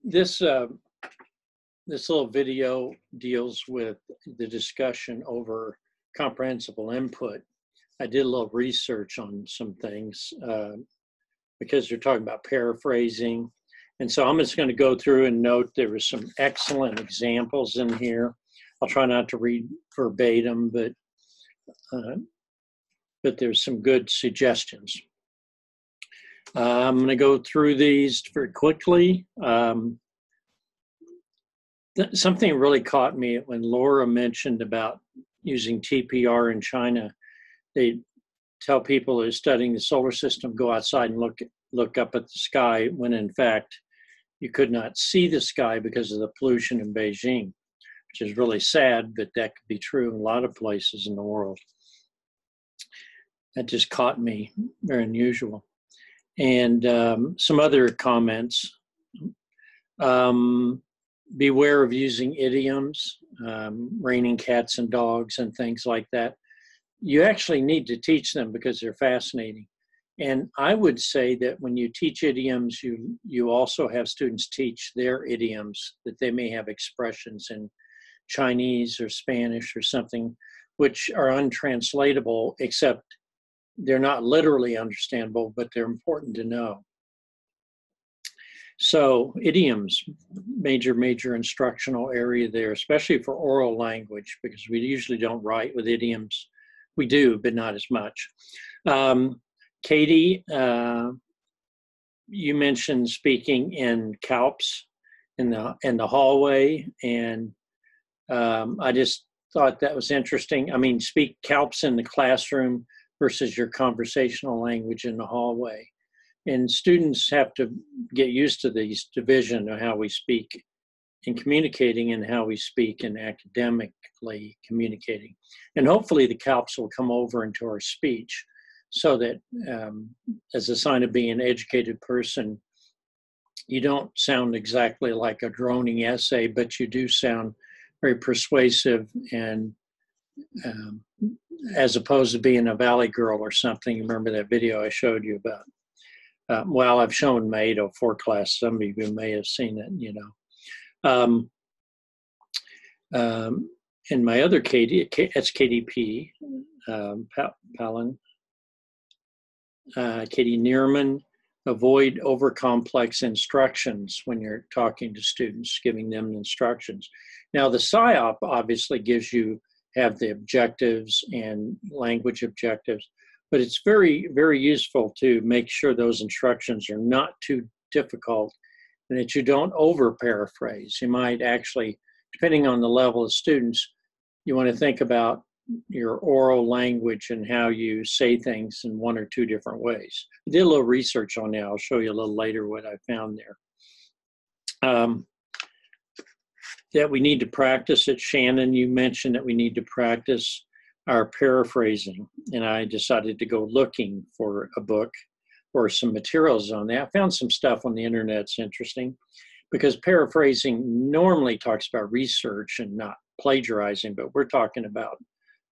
This this little video deals with the discussion over comprehensible input. I did a little research on some things because you're talking about paraphrasing. And so I'm just going to go through and note there were some excellent examples in here. I'll try not to read verbatim, but there's some good suggestions. I'm going to go through these very quickly. Something really caught me when Laura mentioned about using TPR in China. They tell people who are studying the solar system, go outside and look up at the sky, when in fact you could not see the sky because of the pollution in Beijing, which is really sad, but that could be true in a lot of places in the world. That just caught me, very unusual. And some other comments. Beware of using idioms, raining cats and dogs and things like that. You actually need to teach them because they're fascinating. And I would say that when you teach idioms, you also have students teach their idioms, that they may have expressions in Chinese or Spanish or something, which are untranslatable, except they're not literally understandable, but they're important to know. So idioms, major instructional area there, especially for oral language, because we usually don't write with idioms. We do, but not as much. Katie, you mentioned speaking in CALPS in the hallway, and I just thought that was interesting. I mean, speak CALPS in the classroom versus your conversational language in the hallway. And students have to get used to these division of how we speak in communicating and how we speak in academically communicating. And hopefully the CALPS will come over into our speech so that as a sign of being an educated person, you don't sound exactly like a droning essay, but you do sound very persuasive, and as opposed to being a Valley Girl or something. You remember that video I showed you about? Well, I've shown my 804 class. Some of you may have seen it, you know. And my other Katie, that's KDP, Palin, Katie Neerman, avoid over-complex instructions when you're talking to students, giving them instructions. Now, the PSYOP obviously have the objectives and language objectives, but it's very, very useful to make sure those instructions are not too difficult and that you don't over-paraphrase. You might actually, depending on the level of students, you want to think about your oral language and how you say things in one or two different ways. I did a little research on that. I'll show you a little later what I found there. That we need to practice it. Shannon, you mentioned that we need to practice our paraphrasing, and I decided to go looking for a book or some materials on that. I found some stuff on the internet's interesting, because paraphrasing normally talks about research and not plagiarizing, but we're talking about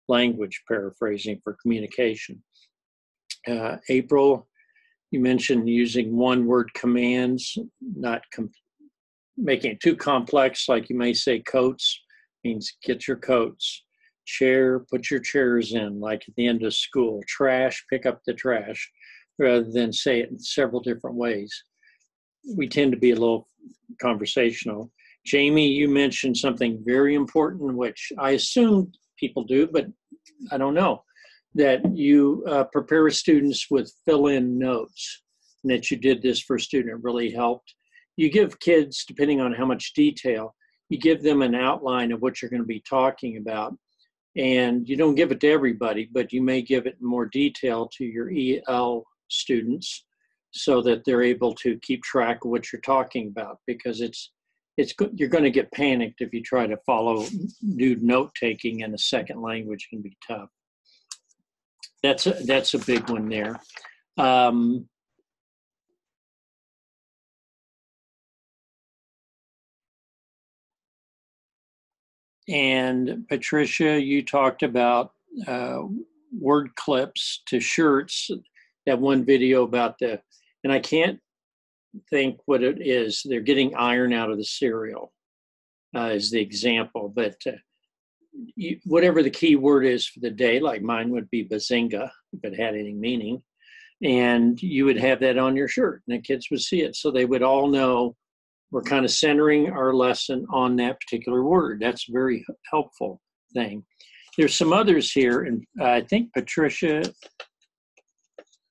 language paraphrasing for communication. April, you mentioned using one-word commands, not making it too complex, like you may say coats, means get your coats. Chair, put your chairs in, like at the end of school. Trash, pick up the trash, rather than say it in several different ways. We tend to be a little conversational. Jamie, you mentioned something very important, which I assume people do, but I don't know, that you prepare students with fill-in notes, and that you did this for a student. It really helped. You give kids, depending on how much detail, you give them an outline of what you're going to be talking about. And you don't give it to everybody, but you may give it in more detail to your EL students so that they're able to keep track of what you're talking about, because you're going to get panicked if you try to follow new note-taking in a second language. Can be tough. That's a big one there. And Patricia, you talked about word clips to shirts. That one video about and I can't think what it is. They're getting iron out of the cereal, is the example. But whatever the key word is for the day, like mine would be bazinga, if it had any meaning, and you would have that on your shirt, and the kids would see it. So they would all know we're kind of centering our lesson on that particular word. That's a very helpful thing. There's some others here, and I think Patricia, I'm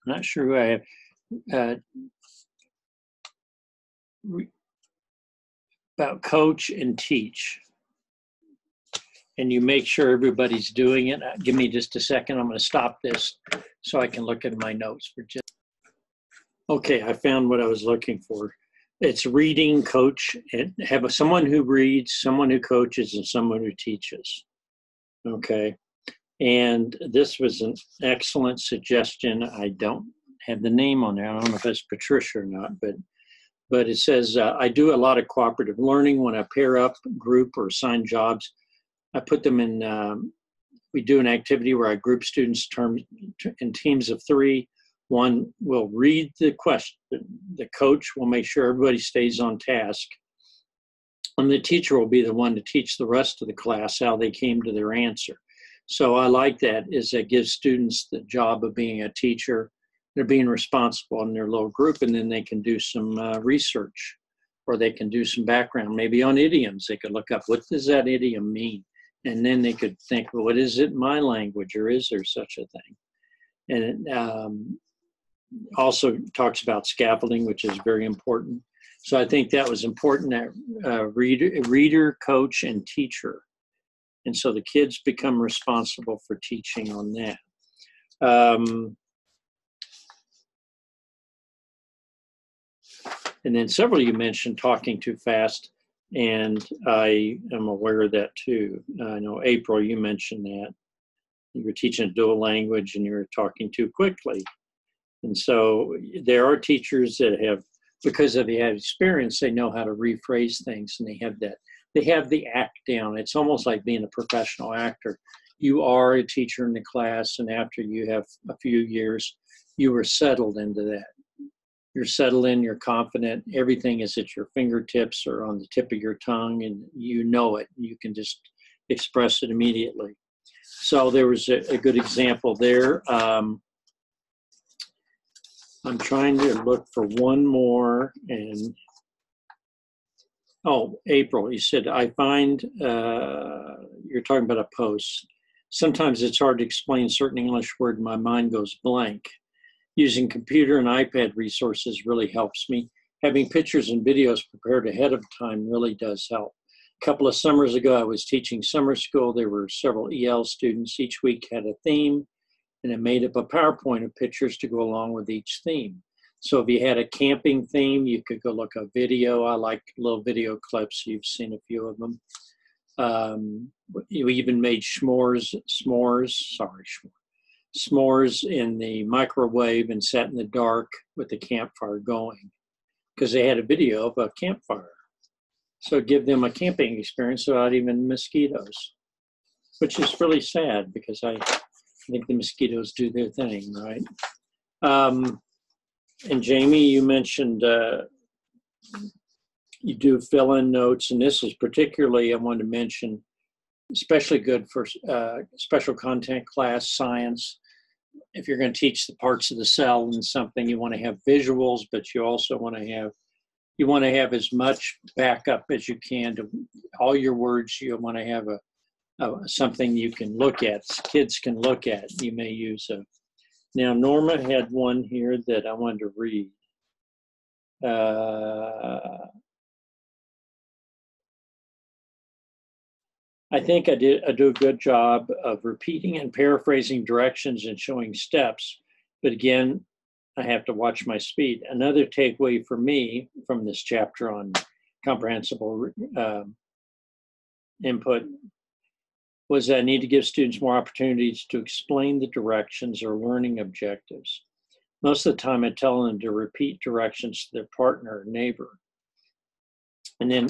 not sure who I have, about coach and teach. And you make sure everybody's doing it. Give me just a second. I'm going to stop this so I can look at my notes for just. Okay, I found what I was looking for. It's reading, coach, and have someone who reads, someone who coaches, and someone who teaches. Okay, and this was an excellent suggestion. I don't have the name on there. I don't know if it's Patricia or not, but it says, I do a lot of cooperative learning when I pair up, group, or assign jobs. I put them in, we do an activity where I group students in teams of 3. One will read the question. The coach will make sure everybody stays on task. And the teacher will be the one to teach the rest of the class how they came to their answer. So I like that, is that gives students the job of being a teacher. They're being responsible in their little group, and then they can do some research, or they can do some background, maybe on idioms. They could look up, what does that idiom mean? And then they could think, well, what is it in my language, or is there such a thing? And it also talks about scaffolding, which is very important. So I think that was important, that reader, coach, and teacher. And so the kids become responsible for teaching on that. And then several of you mentioned talking too fast, and I am aware of that too. I know, April, you mentioned that. You were teaching a dual language and you were talking too quickly. And so there are teachers that have, because of the experience, they know how to rephrase things, and they have the act down. It's almost like being a professional actor. You are a teacher in the class, and after you have a few years, you are settled into that. You're settled in, you're confident, everything is at your fingertips or on the tip of your tongue, and you know it. You can just express it immediately. So there was a good example there. I'm trying to look for one more, and oh, April, you said, I find, you're talking about a post. Sometimes it's hard to explain certain English word, my mind goes blank. Using computer and iPad resources really helps me. Having pictures and videos prepared ahead of time really does help. A couple of summers ago, I was teaching summer school. There were several EL students. Each week had a theme, and I made up a PowerPoint of pictures to go along with each theme. So if you had a camping theme, you could go look at a video. I like little video clips. You've seen a few of them. We even made s'mores in the microwave and sat in the dark with the campfire going, because they had a video of a campfire. So give them a camping experience without even mosquitoes, which is really sad, because I think the mosquitoes do their thing, right? And Jamie, you mentioned you do fill-in notes, and this is particularly, I wanted to mention, especially good for special content class, science. If you're going to teach the parts of the cell and something, you want to have visuals, but you also want to have as much backup as you can to all your words. You want to have something you can look at, kids can look at. You may use a. Now, Norma had one here that I wanted to read. I think I do a good job of repeating and paraphrasing directions and showing steps, but again, I have to watch my speed. Another takeaway for me from this chapter on comprehensible input was that I need to give students more opportunities to explain the directions or learning objectives. Most of the time I tell them to repeat directions to their partner or neighbor. And then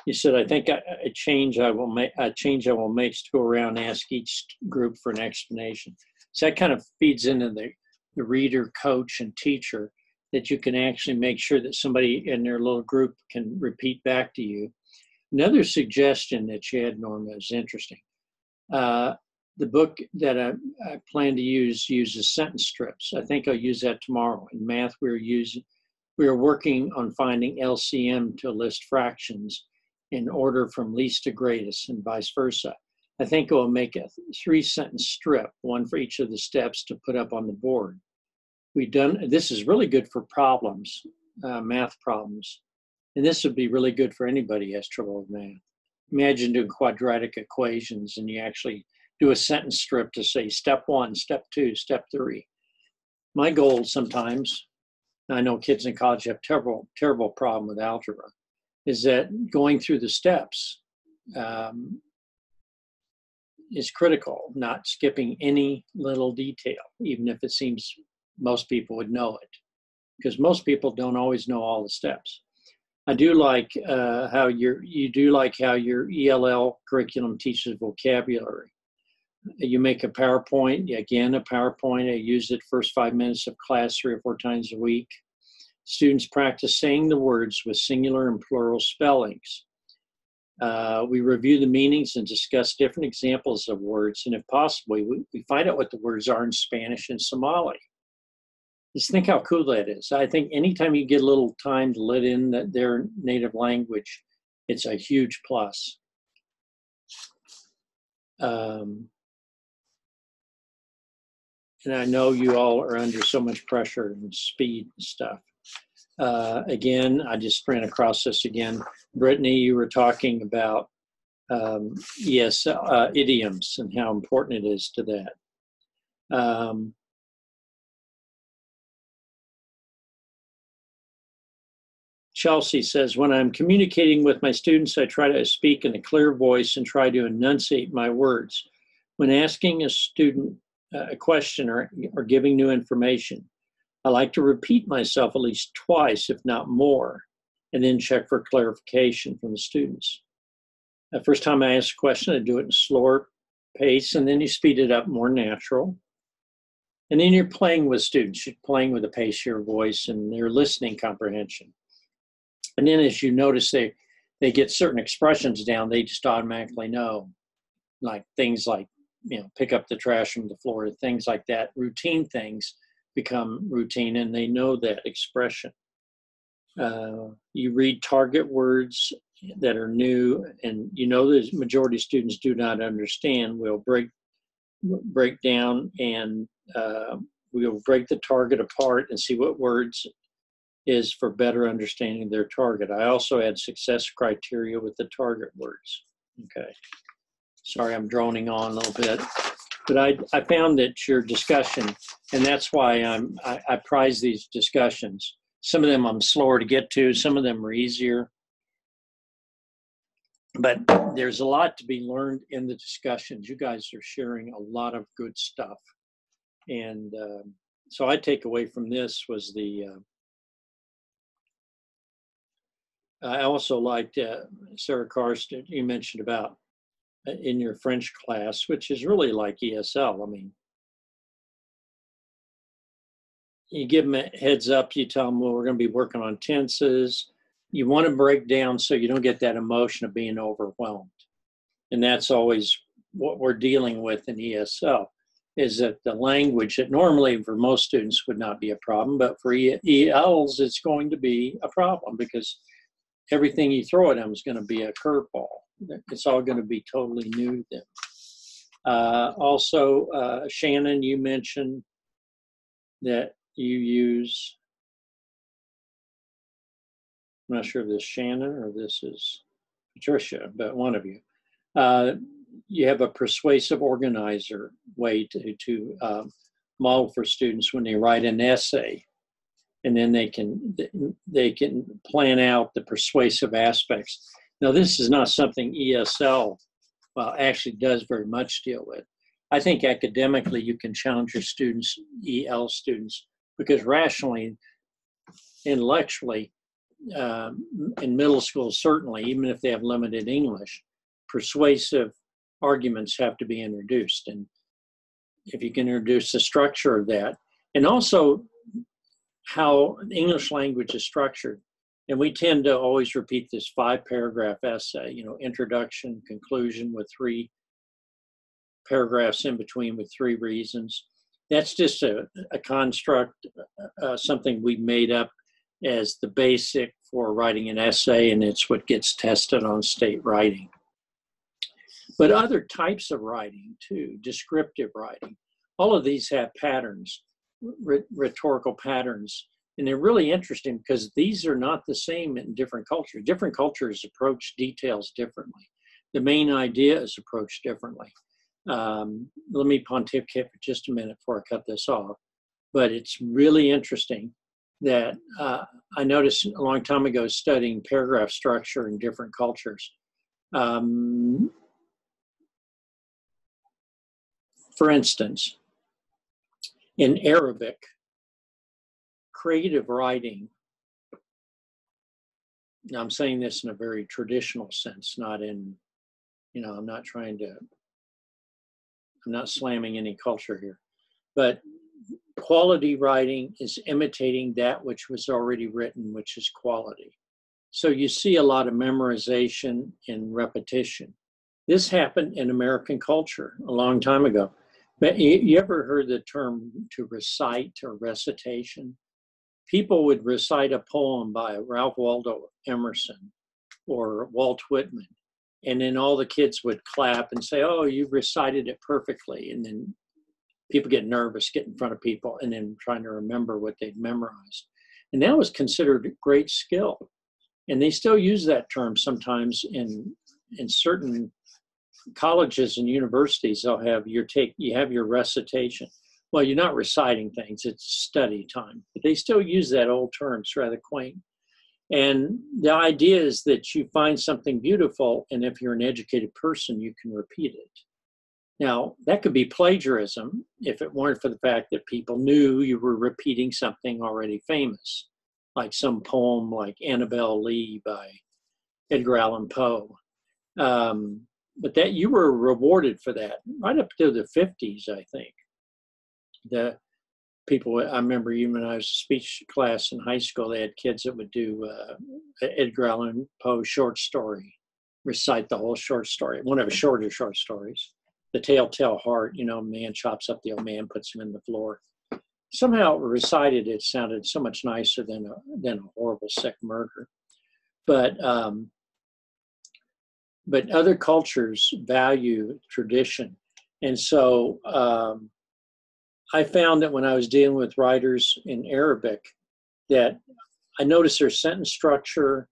you said, I think a change I will make is to go around and ask each group for an explanation. So that kind of feeds into the reader, coach, and teacher. that you can actually make sure that somebody in their little group can repeat back to you. Another suggestion that you had, Norma, is interesting. The book that I plan to use uses sentence strips. I think I'll use that tomorrow. In math, we are working on finding LCM to list fractions in order from least to greatest and vice versa. I think it will make a 3-sentence strip, one for each of the steps to put up on the board. This is really good for problems, math problems. And this would be really good for anybody who has trouble with math. Imagine doing quadratic equations and you actually do a sentence strip to say step 1, step 2, step 3. My goal sometimes, I know kids in college have terrible problem with algebra, is that going through the steps is critical, not skipping any little detail, even if it seems most people would know it, because most people don't always know all the steps. I do like how your ELL curriculum teaches vocabulary. You make a PowerPoint, again, a PowerPoint. I use it first 5 minutes of class 3 or 4 times a week. Students practice saying the words with singular and plural spellings. We review the meanings and discuss different examples of words, and if possible, we find out what the words are in Spanish and Somali. Just think how cool that is. I think anytime you get a little time to let in their native language, it's a huge plus. And I know you all are under so much pressure and speed and stuff. Again, I just ran across this again. Brittany, you were talking about idioms and how important it is to that. Chelsea says, when I'm communicating with my students, I try to speak in a clear voice and try to enunciate my words. When asking a student a question or giving new information, I like to repeat myself at least twice, if not more, and then check for clarification from the students. The first time I ask a question, I do it in a slower pace, and then you speed it up more natural. And then you're playing with students. You're playing with the pace of your voice and their listening comprehension. And then as you notice they get certain expressions down, they just automatically know, like things like, pick up the trash from the floor, things like that. Routine things become routine and they know that expression. You read target words that are new, and the majority of students do not understand. We'll break down and we'll break the target apart and see what words is for better understanding their target. I also add success criteria with the target words. Okay. Sorry, I'm droning on a little bit, but I found that your discussion, and that's why I prize these discussions. Some of them I'm slower to get to, some of them are easier, but there's a lot to be learned in the discussions. You guys are sharing a lot of good stuff. And so I take away from this was I also liked Sarah Karsten, you mentioned about in your French class, which is really like ESL. I mean, you give them a heads up, you tell them, well, we're going to be working on tenses. You want to break down so you don't get that emotion of being overwhelmed. And that's always what we're dealing with in ESL, is that the language that normally for most students would not be a problem, but for ELs, it's going to be a problem because everything you throw at them is going to be a curveball. It's all going to be totally new to them. Also, Shannon, you mentioned that you use, I'm not sure if this is Shannon or this is Patricia, but one of you. You have a persuasive organizer way to model for students when they write an essay, and then they can plan out the persuasive aspects. Now, this is not something ESL actually does very much deal with. I think academically you can challenge your students, EL students, because rationally, intellectually, in middle school certainly, even if they have limited English, persuasive arguments have to be introduced. And if you can introduce the structure of that, and also how the English language is structured. And we tend to always repeat this 5-paragraph essay, you know, introduction, conclusion with 3 paragraphs in between with 3 reasons. That's just a construct, something we made up as the basic for writing an essay, and it's what gets tested on state writing. But other types of writing too, descriptive writing, all of these have patterns, rhetorical patterns. And they're really interesting because these are not the same in different cultures. Different cultures approach details differently. The main idea is approached differently. Let me pontificate for just a minute before I cut this off. But it's really interesting that I noticed a long time ago studying paragraph structure in different cultures. For instance, in Arabic, creative writing, now I'm saying this in a very traditional sense, not in, you know, I'm not slamming any culture here, but quality writing is imitating that which was already written, which is quality. So you see a lot of memorization and repetition. This happened in American culture a long time ago. But you ever heard the term to recite or recitation? People would recite a poem by Ralph Waldo Emerson or Walt Whitman, and then all the kids would clap and say, "Oh, you recited it perfectly." And then people get nervous, get in front of people, and then trying to remember what they'd memorized. And that was considered great skill. And they still use that term sometimes in certain colleges and universities. They'll have you have your recitation. Well, you're not reciting things, it's study time. But they still use that old term, it's rather quaint. And the idea is that you find something beautiful, and if you're an educated person, you can repeat it. Now, that could be plagiarism if it weren't for the fact that people knew you were repeating something already famous, like some poem like Annabel Lee by Edgar Allan Poe. But that you were rewarded for that right up to the 50s, I think. The people, I remember even when I was a speech class in high school, they had kids that would do Edgar Allan Poe short story, recite the whole short story, one of his shorter short stories. The Telltale Heart, you know, man chops up the old man, puts him in the floor. Somehow recited, it sounded so much nicer than a horrible sick murder. But other cultures value tradition. And so I found that when I was dealing with writers in Arabic, that I noticed their sentence structure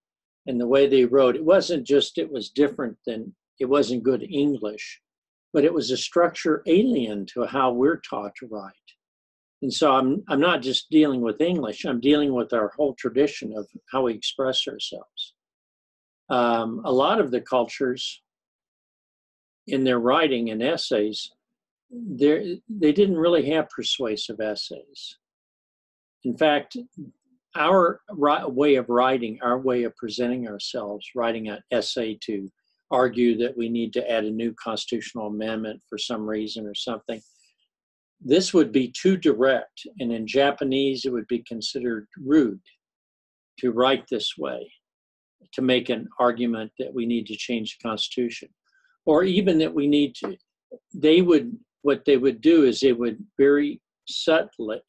and the way they wrote. It wasn't just, it was different than, it wasn't good English, but it was a structure alien to how we're taught to write. And so I'm not just dealing with English, I'm dealing with our whole tradition of how we express ourselves. A lot of the cultures in their writing and essays, they didn't really have persuasive essays. In fact, our way of writing, our way of presenting ourselves, writing an essay to argue that we need to add a new constitutional amendment for some reason or something, this would be too direct. And in Japanese, it would be considered rude to write this way, to make an argument that we need to change the Constitution, or even that we need to, what they would do is they would very subtly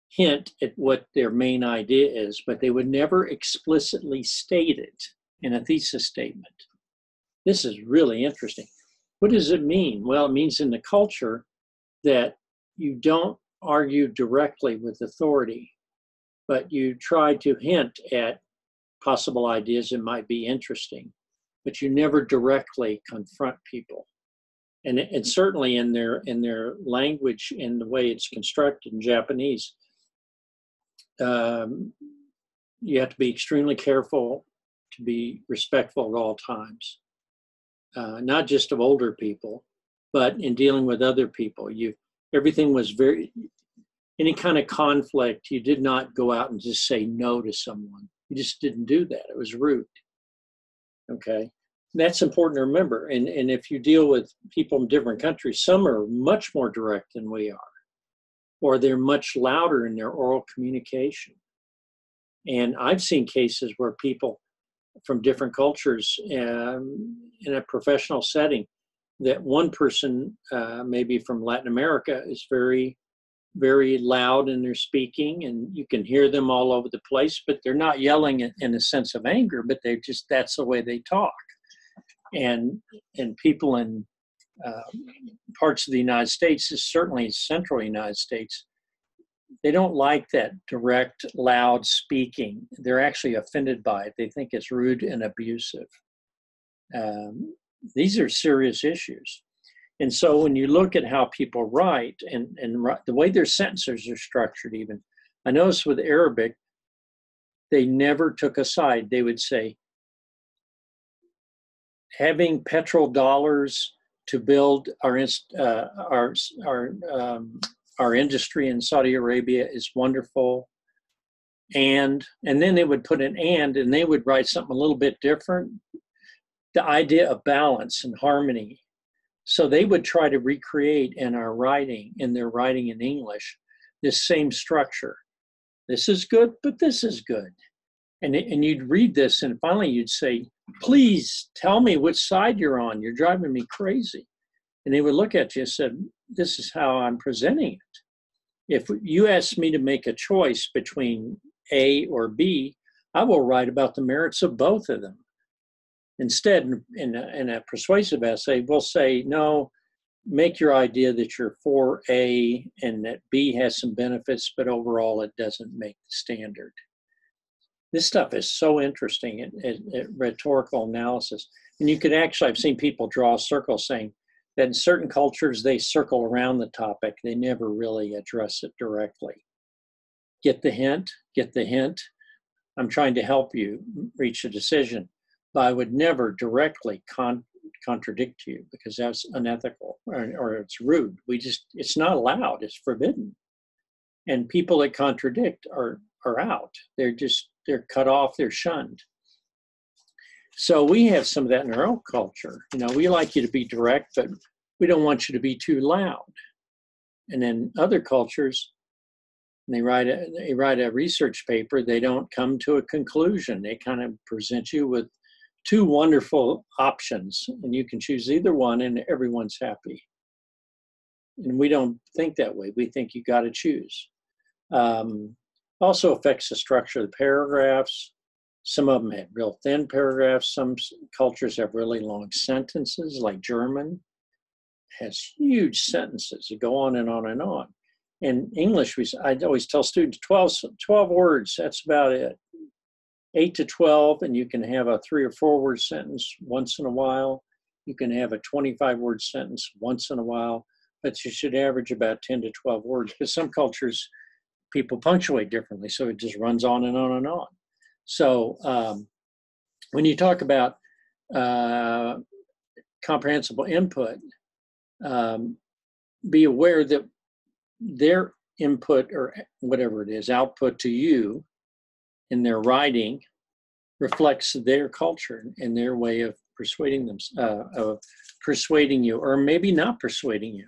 hint at what their main idea is, but they would never explicitly state it in a thesis statement. This is really interesting. What does it mean? Well, it means in the culture that you don't argue directly with authority, but you try to hint at possible ideas that might be interesting, but you never directly confront people. And certainly in their language, in the way it's constructed in Japanese, you have to be extremely careful to be respectful at all times, not just of older people, but in dealing with other people. Everything was any kind of conflict, you did not go out and just say no to someone. You just didn't do that. It was rude. Okay. That's important to remember. And if you deal with people in different countries, some are much more direct than we are. or they're much louder in their oral communication. And I've seen cases where people from different cultures in a professional setting, that one person, maybe from Latin America, is very, very loud in their speaking, and you can hear them all over the place, but they're not yelling in a sense of anger, but they're just, that's the way they talk. And people in parts of the United States, certainly central United States, they don't like that direct, loud speaking. They're actually offended by it. They think it's rude and abusive. These are serious issues. And so when you look at how people write and the way their sentences are structured even, I noticed with Arabic, they never took a side. They would say, having petrodollars to build our industry in Saudi Arabia is wonderful. And then they would put an and they would write something a little bit different. The idea of balance and harmony. So they would try to recreate in their writing in English, this same structure. This is good, but this is good. And you'd read this and finally you'd say, please tell me which side you're on. You're driving me crazy. And they would look at you and said, this is how I'm presenting it. If you ask me to make a choice between A or B, I will write about the merits of both of them. Instead, in a persuasive essay, we'll say, no, make your idea that you're for A and that B has some benefits, but overall it doesn't make the standard. This stuff is so interesting at rhetorical analysis. And you could actually, I've seen people draw a circle saying that in certain cultures, they circle around the topic. They never really address it directly. Get the hint, get the hint. I'm trying to help you reach a decision, but I would never directly contradict you because that's unethical or it's rude. It's not allowed, it's forbidden. And people that contradict are out. They're cut off, they're shunned. So we have some of that in our own culture. We like you to be direct, but we don't want you to be too loud. And then other cultures, they write a research paper, they don't come to a conclusion. They kind of present you with two wonderful options, and you can choose either one and everyone's happy. And we don't think that way. We think you got to choose. Also affects the structure of the paragraphs. Some of them have real thin paragraphs. Some cultures have really long sentences, like German has huge sentences that go on and on and on. In English, I always tell students 12 words, that's about it. 8 to 12, and you can have a 3 or 4 word sentence once in a while. You can have a 25 word sentence once in a while, but you should average about 10 to 12 words. Because some cultures, people punctuate differently, so it just runs on and on and on. So when you talk about comprehensible input, be aware that their input or whatever it is, output to you in their writing reflects their culture and their way of persuading them, of persuading you, or maybe not persuading you.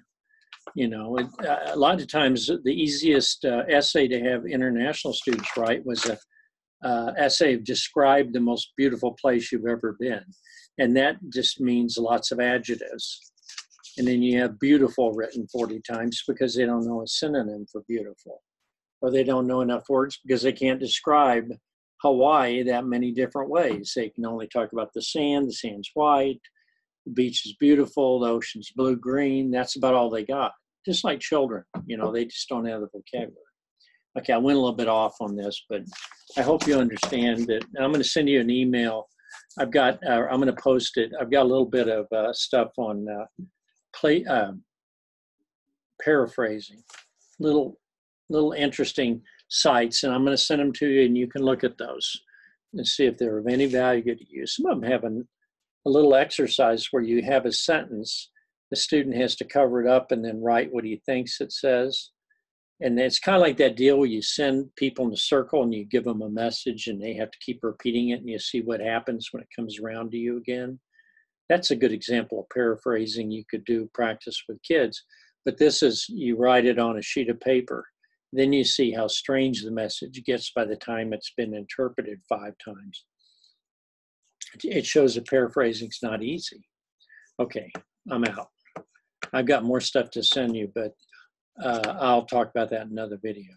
A lot of times the easiest essay to have international students write was a essay describe the most beautiful place you've ever been. And that just means lots of adjectives. And then you have beautiful written 40 times because they don't know a synonym for beautiful. Or they don't know enough words because they can't describe Hawaii that many different ways. They can only talk about the sand's white, the beach is beautiful, the ocean's blue-green. That's about all they got. Just like children, they just don't have the vocabulary. Okay, I went a little bit off on this, but I hope you understand that. I'm going to send you an email. I'm going to post it. I've got a little bit of stuff on paraphrasing, little interesting sites, and I'm going to send them to you, and you can look at those and see if they're of any value to you. Some of them have a little exercise where you have a sentence. The student has to cover it up and then write what he thinks it says. And it's kind of like that deal where you send people in a circle and you give them a message and they have to keep repeating it and you see what happens when it comes around to you again. That's a good example of paraphrasing you could do practice with kids. But this is, you write it on a sheet of paper. Then you see how strange the message gets by the time it's been interpreted 5 times. It shows that paraphrasing is not easy. Okay, I'm out. I've got more stuff to send you, but I'll talk about that in another video.